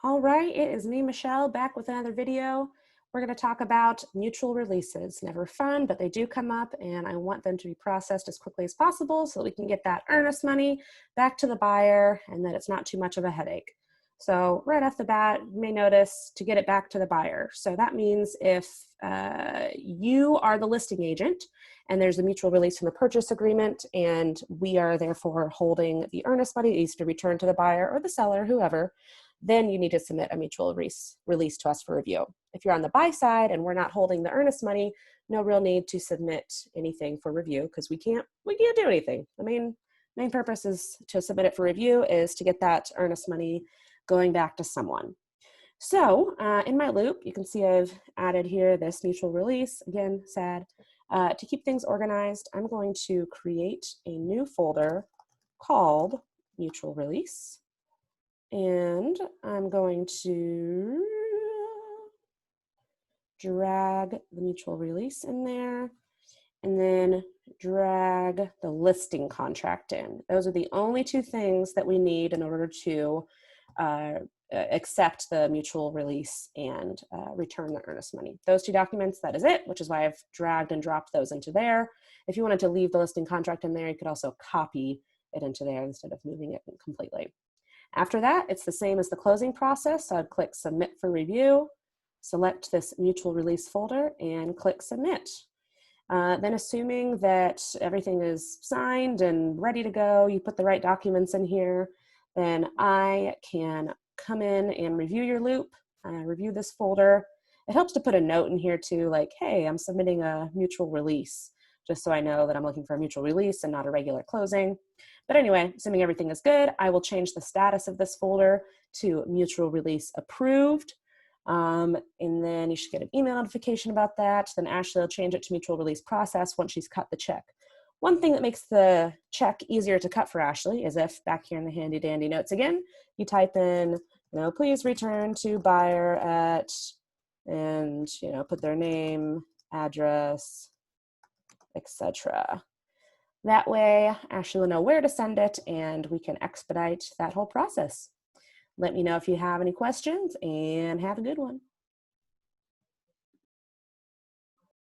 All right, it is me, Michelle, back with another video. We're going to talk about mutual releases. Never fun, but they do come up, and I want them to be processed as quickly as possible so that we can get that earnest money back to the buyer and that it's not too much of a headache. So right off the bat, you may notice to get it back to the buyer. So that means if you are the listing agent and there's a mutual release from the purchase agreement and we are therefore holding the earnest money, either to return to the buyer or the seller, whoever, then you need to submit a mutual release to us for review. If you're on the buy side and we're not holding the earnest money, no real need to submit anything for review because we can't do anything. The main purpose is to submit it for review is to get that earnest money going back to someone. So in my loop, you can see I've added here this mutual release. Again, sad. To keep things organized, I'm going to create a new folder called mutual release. And I'm going to drag the mutual release in there and then drag the listing contract in. Those are the only two things that we need in order to accept the mutual release and return the earnest money. Those two documents, that is it, which is why I've dragged and dropped those into there. If you wanted to leave the listing contract in there, you could also copy it into there instead of moving it completely. After that, it's the same as the closing process. So I'd click Submit for Review, select this mutual release folder, and click Submit. Then assuming that everything is signed and ready to go, you put the right documents in here, then I can come in and review your loop, review this folder. It helps to put a note in here too, like, hey, I'm submitting a mutual release, just so I know that I'm looking for a mutual release and not a regular closing. But anyway, assuming everything is good, I will change the status of this folder to mutual release approved. And then you should get an email notification about that. Then Ashley will change it to mutual release process once she's cut the check. One thing that makes the check easier to cut for Ashley is if back here in the handy dandy notes again, you type in, please return to buyer at, and, put their name, address, etc. That way, Ashley will know where to send it and we can expedite that whole process. Let me know if you have any questions and have a good one.